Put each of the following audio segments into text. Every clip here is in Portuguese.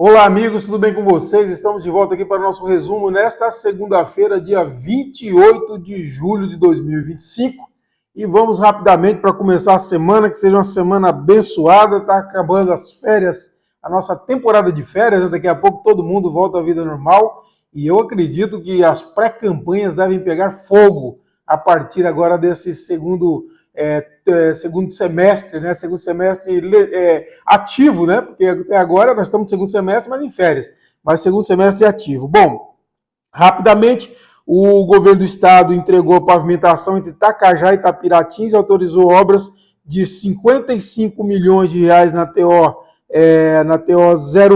Olá, amigos, tudo bem com vocês? Estamos de volta aqui para o nosso resumo nesta segunda-feira, dia 28 de julho de 2025. E vamos rapidamente para começar a semana, que seja uma semana abençoada. Está acabando as férias, a nossa temporada de férias, né? Daqui a pouco todo mundo volta à vida normal. E eu acredito que as pré-campanhas devem pegar fogo a partir agora desse segundo semestre, né? Segundo semestre ativo, né? Porque até agora nós estamos no segundo semestre, mas em férias. Mas segundo semestre ativo. Bom, rapidamente, o governo do estado entregou a pavimentação entre Itacajá e Itapiratins e autorizou obras de 55 milhões de reais na TO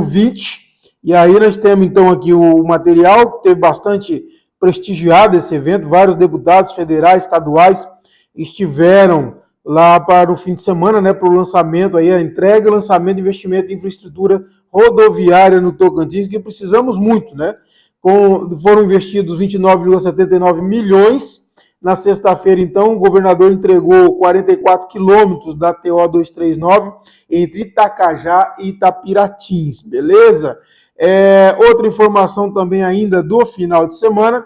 020. E aí nós temos então aqui o material, teve bastante prestigiado esse evento, vários deputados federais, estaduais estiveram lá para o fim de semana, né, para o lançamento, aí, a entrega e lançamento de investimento em infraestrutura rodoviária no Tocantins, que precisamos muito, né? Foram investidos 29,79 milhões. Na sexta-feira, então, o governador entregou 44 quilômetros da TO 239 entre Itacajá e Itapiratins, beleza? Outra informação também ainda do final de semana,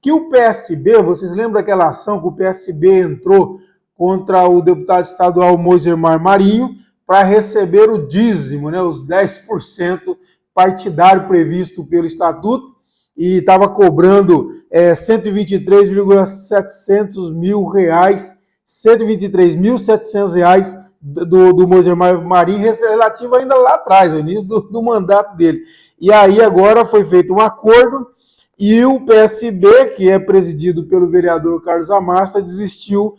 que o PSB, vocês lembram daquela ação que o PSB entrou contra o deputado estadual Moisemar Marinho para receber o dízimo, né, os 10% partidário previsto pelo Estatuto, e estava cobrando 123.700 mil reais, 123.700 reais do Moisemar Marinho, relativo ainda lá atrás, no início do mandato dele. E aí agora foi feito um acordo, e o PSB, que é presidido pelo vereador Carlos Amassa, desistiu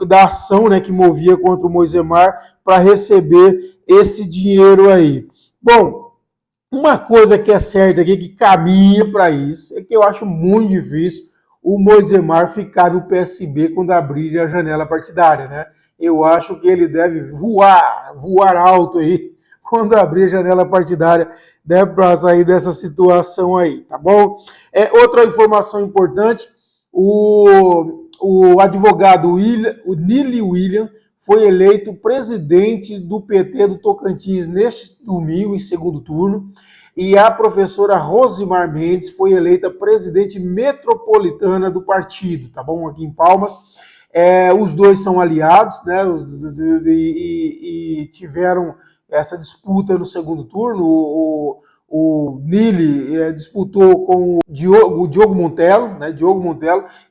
da ação, né, que movia contra o Moisemar para receber esse dinheiro aí. Bom, uma coisa que é certa aqui, que caminha para isso, é que eu acho muito difícil o Moisemar ficar no PSB quando abrir a janela partidária, né? Eu acho que ele deve voar alto aí, quando abrir a janela partidária, né, para sair dessa situação aí, tá bom? Outra informação importante, o advogado o Nili William foi eleito presidente do PT do Tocantins neste domingo, em segundo turno, e a professora Rosimar Mendes foi eleita presidente metropolitana do partido, tá bom? Aqui em Palmas. Os dois são aliados, né, e tiveram essa disputa no segundo turno. O Nili disputou com o Diogo Montello, né,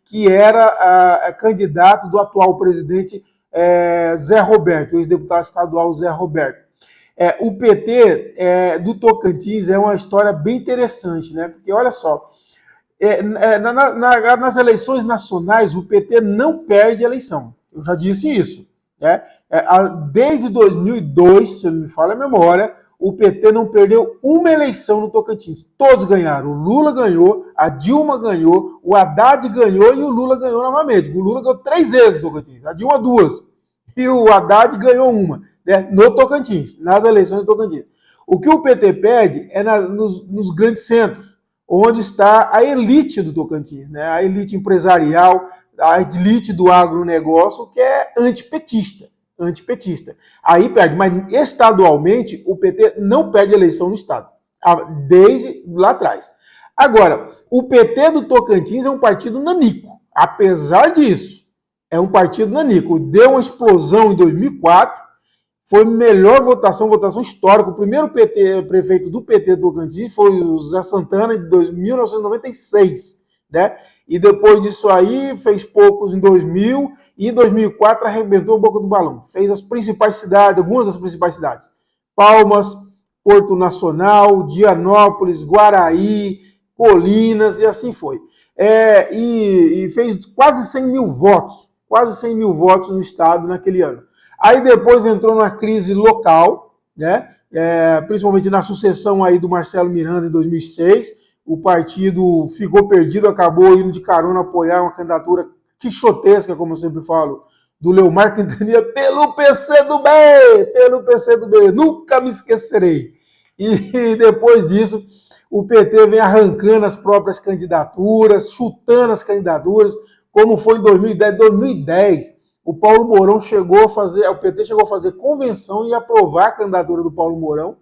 que era candidato do atual presidente Zé Roberto, ex-deputado estadual Zé Roberto. O PT do Tocantins é uma história bem interessante, né? Porque olha só, nas eleições nacionais o PT não perde eleição. Eu já disse isso. Né? Desde 2002, se não me falha a memória, o PT não perdeu uma eleição no Tocantins. Todos ganharam. O Lula ganhou, a Dilma ganhou, o Haddad ganhou e o Lula ganhou novamente. O Lula ganhou 3 vezes no Tocantins, a Dilma 2. E o Haddad ganhou uma, né, no Tocantins, nas eleições do Tocantins. O que o PT perde é nos grandes centros, onde está a elite do Tocantins, né, a elite empresarial, a elite do agronegócio, que é antipetista. Aí perde, mas estadualmente o PT não perde eleição no estado, desde lá atrás. Agora, o PT do Tocantins é um partido nanico, apesar disso, é um partido nanico. Deu uma explosão em 2004, foi melhor votação histórica. O primeiro prefeito do PT do Tocantins foi o Zé Santana, em 1996, né? E depois disso aí, fez poucos em 2000, e em 2004 arrebentou a boca do balão. Fez as principais cidades, algumas das principais cidades. Palmas, Porto Nacional, Dianópolis, Guaraí, Colinas, e assim foi. E fez quase 100 mil votos no estado naquele ano. Aí depois entrou numa crise local, né? Principalmente na sucessão aí do Marcelo Miranda em 2006, o partido ficou perdido, acabou indo de carona apoiar uma candidatura quixotesca, como eu sempre falo, do Leomar Quintanilha, pelo PCdoB, nunca me esquecerei. E depois disso, o PT vem arrancando as próprias candidaturas, chutando as candidaturas, como foi em 2010, o Paulo Mourão o PT chegou a fazer convenção e aprovar a candidatura do Paulo Mourão,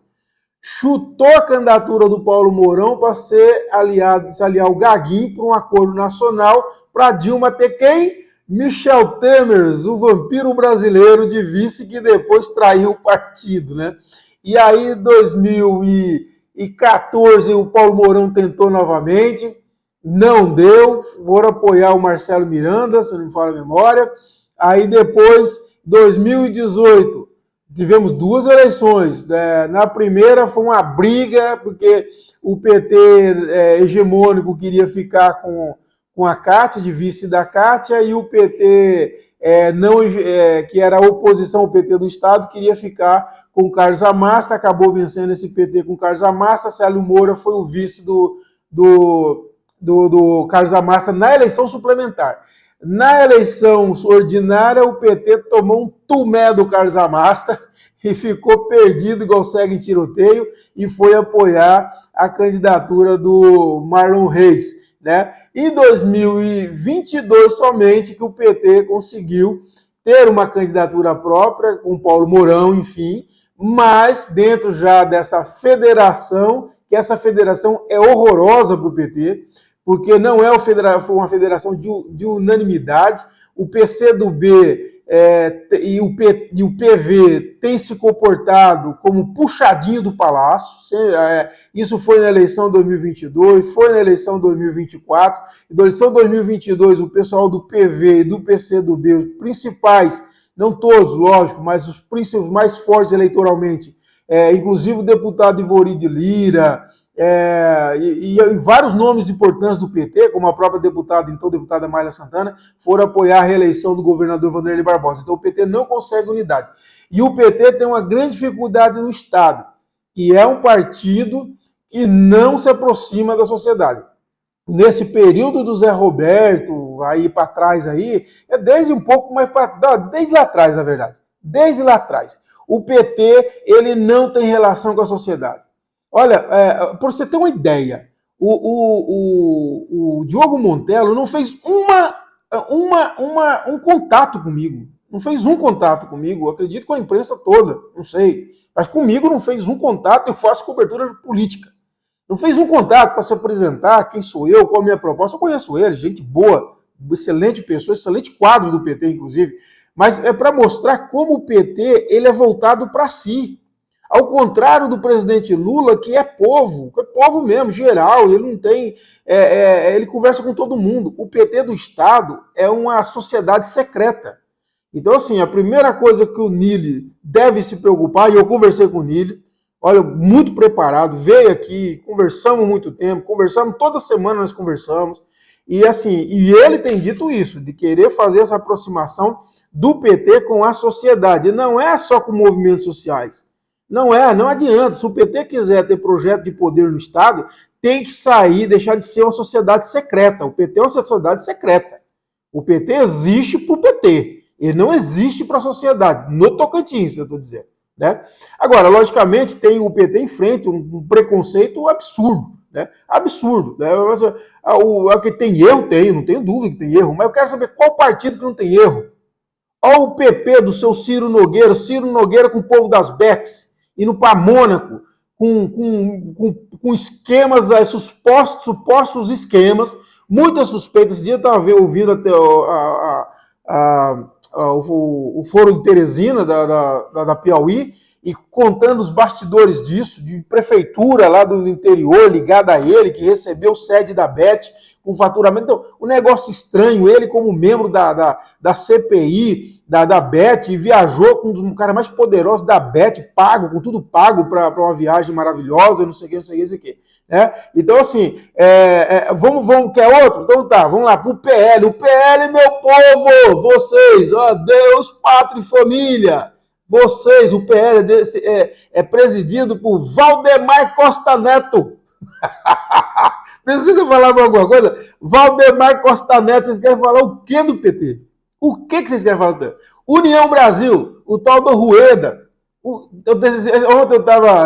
chutou a candidatura do Paulo Mourão para se aliar ao Gaguinho para um acordo nacional para Dilma ter quem? Michel Temer, o vampiro brasileiro de vice que depois traiu o partido, né? E aí, em 2014, o Paulo Mourão tentou novamente, não deu, foram apoiar o Marcelo Miranda, se não me falha a memória. Aí depois, 2018, tivemos duas eleições. Na primeira foi uma briga, porque o PT hegemônico queria ficar com a Cátia, de vice da Cátia, e o PT, que era a oposição ao PT do Estado, queria ficar com o Carlos Amasta, acabou vencendo esse PT com o Carlos Amasta. Célio Moura foi o vice do Carlos Amasta na eleição suplementar. Na eleição ordinária, o PT tomou um tumé do Carlos Amasta e ficou perdido, igual segue em tiroteio, e foi apoiar a candidatura do Marlon Reis, né? Em 2022, somente que o PT conseguiu ter uma candidatura própria, com Paulo Mourão, enfim, mas dentro já dessa federação, que essa federação é horrorosa para o PT, porque não é uma federação de unanimidade. O PCdoB e o PV têm se comportado como puxadinho do Palácio. Isso foi na eleição de 2022, foi na eleição de 2024. Na eleição de 2022, o pessoal do PV e do PCdoB, os principais, não todos, lógico, mas os principais mais fortes eleitoralmente, inclusive o deputado Ivori de Lira, e vários nomes de importância do PT, como a própria deputada Mayla Santana, foram apoiar a reeleição do governador Vanderlei Barbosa. Então o PT não consegue unidade. E o PT tem uma grande dificuldade no Estado, que é um partido que não se aproxima da sociedade. Nesse período do Zé Roberto, aí para trás, desde um pouco mais para... Desde lá atrás, na verdade. Desde lá atrás. O PT, ele não tem relação com a sociedade. Olha, para você ter uma ideia, o Diogo Montello não fez um contato comigo. Não fez um contato comigo, acredito com a imprensa toda, não sei. Mas comigo não fez um contato, eu faço cobertura política. Não fez um contato para se apresentar, quem sou eu, qual a minha proposta. Eu conheço ele, gente boa, excelente pessoa, excelente quadro do PT, inclusive. Mas é para mostrar como o PT ele é voltado para si. Ao contrário do presidente Lula, que é povo mesmo, geral, ele não tem... ele conversa com todo mundo. O PT do Estado é uma sociedade secreta. Então, assim, a primeira coisa que o Nili deve se preocupar, e eu conversei com o Nili, olha, muito preparado, veio aqui, conversamos muito tempo, toda semana nós conversamos, e assim, e ele tem dito isso, de querer fazer essa aproximação do PT com a sociedade, não é só com movimentos sociais. Não adianta. Se o PT quiser ter projeto de poder no Estado, tem que sair, deixar de ser uma sociedade secreta. O PT é uma sociedade secreta. O PT existe para o PT. Ele não existe para a sociedade. No Tocantins, eu estou dizendo. Né? Agora, logicamente, tem o PT em frente um preconceito absurdo. Né? Absurdo. Né? Que tem erro, tem, não tenho dúvida que tem erro, mas eu quero saber qual partido que não tem erro. Olha o PP do seu Ciro Nogueira com o povo das Betes, indo para Mônaco, com esquemas, supostos esquemas, muitas suspeitas. Esse dia eu estava ouvindo até o Foro de Teresina, da Piauí, e contando os bastidores disso, de prefeitura lá do interior ligada a ele, que recebeu sede da BET, com faturamento. Então, um negócio estranho, ele como membro da CPI, da BET, e viajou com um dos caras mais poderosos da BET, com tudo pago para uma viagem maravilhosa, não sei o que. Né? Então, assim, vamos, quer outro? Então tá, vamos lá, pro PL. O PL, meu povo, vocês, ó, Deus, pátria e família. Vocês, o PL é presidido por Valdemar Costa Neto. Precisa falar alguma coisa? Valdemar Costa Neto, vocês querem falar o que do PT? O que vocês querem falar do PT? União Brasil, o tal do Rueda.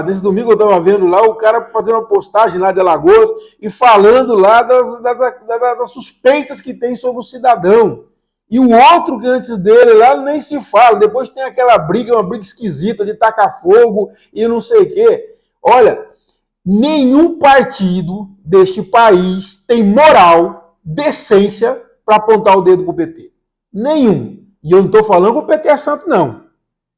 Nesse domingo eu estava vendo lá o cara fazendo uma postagem lá de Alagoas e falando lá das suspeitas que tem sobre o cidadão. E o outro que antes dele lá nem se fala. Depois tem aquela briga, uma briga esquisita de tacar fogo e não sei o quê. Olha, nenhum partido deste país tem moral, decência para apontar o dedo pro PT. Nenhum. E eu não estou falando que o PT é santo, não.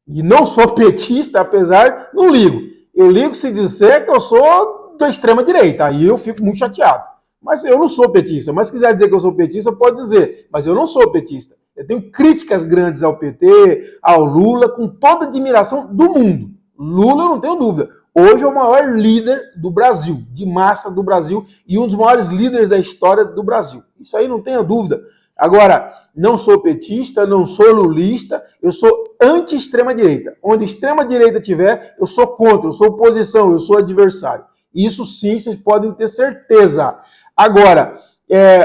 E não sou petista, apesar, não ligo. Eu ligo se disser que eu sou da extrema direita. Aí eu fico muito chateado. Mas eu não sou petista. Mas se quiser dizer que eu sou petista, pode dizer. Mas eu não sou petista. Eu tenho críticas grandes ao PT, ao Lula, com toda a admiração do mundo. Lula, eu não tenho dúvida. Hoje é o maior líder do Brasil, de massa do Brasil, e um dos maiores líderes da história do Brasil. Isso aí não tenha dúvida. Agora, não sou petista, não sou lulista, eu sou anti-extrema-direita. Onde extrema-direita tiver, eu sou contra, eu sou oposição, eu sou adversário. Isso sim, vocês podem ter certeza. Agora,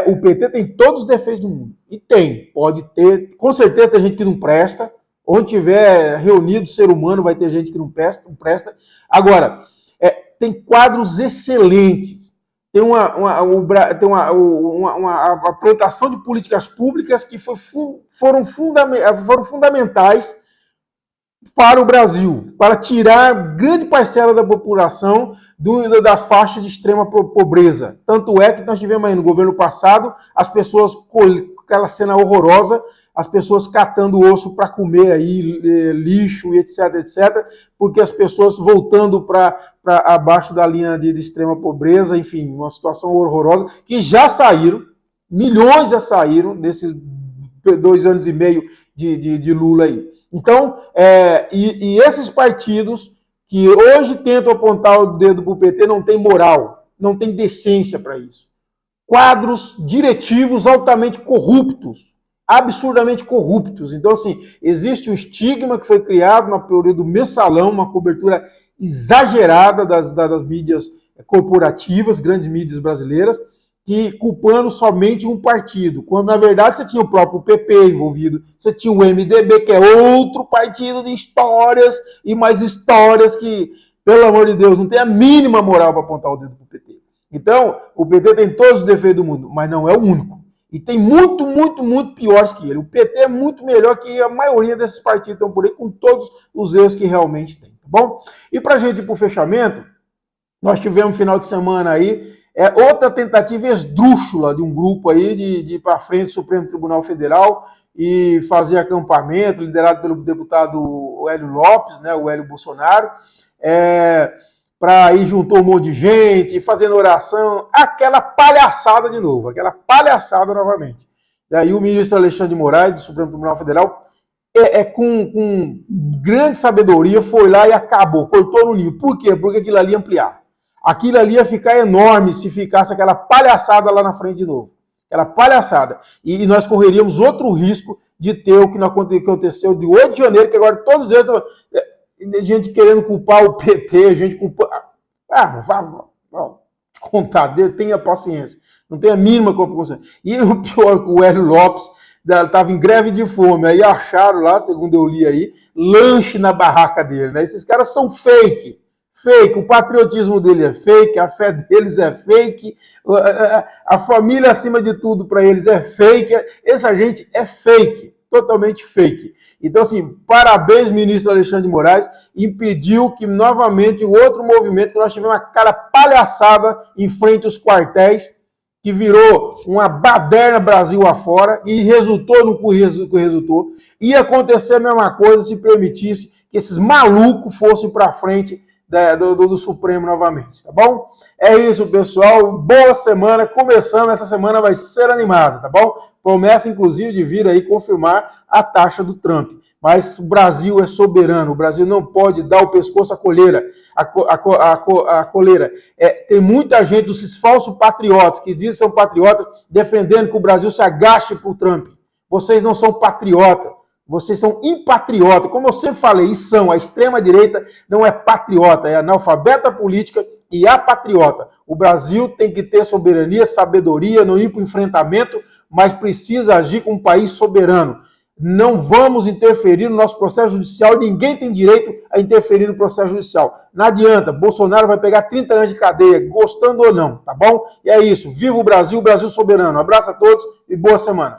o PT tem todos os defeitos do mundo. E tem, pode ter, com certeza tem gente que não presta. Onde tiver reunido ser humano, vai ter gente que não presta. Agora, tem quadros excelentes. Tem uma plantação de políticas públicas que foram fundamentais para o Brasil, para tirar grande parcela da população da faixa de extrema pobreza. Tanto é que nós tivemos aí no governo passado as pessoas, aquela cena horrorosa, as pessoas catando osso para comer aí, lixo e etc, etc, porque as pessoas voltando para abaixo da linha de extrema pobreza, enfim, uma situação horrorosa, que já saíram, milhões já saíram desses 2 anos e meio de Lula aí. Então, e esses partidos que hoje tentam apontar o dedo para o PT não tem moral, não tem decência para isso. Quadros diretivos altamente corruptos, absurdamente corruptos. Então, assim, existe um estigma que foi criado na período do mensalão, uma cobertura exagerada das mídias corporativas, grandes mídias brasileiras, que culpando somente um partido, quando na verdade você tinha o próprio PP envolvido, você tinha o MDB, que é outro partido de histórias e mais histórias que, pelo amor de Deus, não tem a mínima moral para apontar o dedo para o PT. Então, o PT tem todos os defeitos do mundo, mas não é o único. E tem muito, muito, muito piores que ele. O PT é muito melhor que a maioria desses partidos que estão por aí, com todos os erros que realmente tem, tá bom? E para a gente ir para o fechamento, nós tivemos no final de semana aí outra tentativa esdrúxula de um grupo aí de ir para frente do Supremo Tribunal Federal e fazer acampamento, liderado pelo deputado Hélio Lopes, né, o Hélio Bolsonaro, para aí juntou um monte de gente, fazendo oração, aquela palhaçada de novo, aquela palhaçada novamente. Daí o ministro Alexandre de Moraes, do Supremo Tribunal Federal, com grande sabedoria, foi lá e acabou, cortou no ninho. Por quê? Porque aquilo ali ia ampliar. Aquilo ali ia ficar enorme se ficasse aquela palhaçada lá na frente de novo. Aquela palhaçada. E nós correríamos outro risco de ter o que aconteceu de 8 de janeiro, que agora todos eles... gente querendo culpar o PT, gente culpando... contar, tenha paciência. Não tem a mínima consciência. E o pior que o Hélio Lopes estava em greve de fome, aí acharam lá, segundo eu li aí, lanche na barraca dele, né? Esses caras são fake. Fake, o patriotismo dele é fake, a fé deles é fake, a família acima de tudo para eles é fake, essa gente é fake, totalmente fake. Então, assim, parabéns, ministro Alexandre de Moraes, impediu que novamente o outro movimento, que nós tivemos aquela palhaçada em frente aos quartéis, que virou uma baderna Brasil afora e resultou no que resultou. Ia acontecer a mesma coisa se permitisse que esses malucos fossem para frente do Supremo novamente, tá bom? É isso, pessoal. Boa semana. Começando, essa semana vai ser animada, tá bom? Promessa, inclusive, de vir aí confirmar a taxa do Trump. Mas o Brasil é soberano. O Brasil não pode dar o pescoço à coleira. A coleira. Tem muita gente, esses falsos patriotas, que dizem que são patriotas, defendendo que o Brasil se agache pro Trump. Vocês não são patriotas. Vocês são impatriotas, como eu sempre falei, e são. A extrema-direita não é patriota, é analfabeta política e apatriota. O Brasil tem que ter soberania, sabedoria, não ir para o enfrentamento, mas precisa agir como um país soberano. Não vamos interferir no nosso processo judicial, ninguém tem direito a interferir no processo judicial. Não adianta, Bolsonaro vai pegar 30 anos de cadeia, gostando ou não, tá bom? E é isso, viva o Brasil soberano. Abraço a todos e boa semana.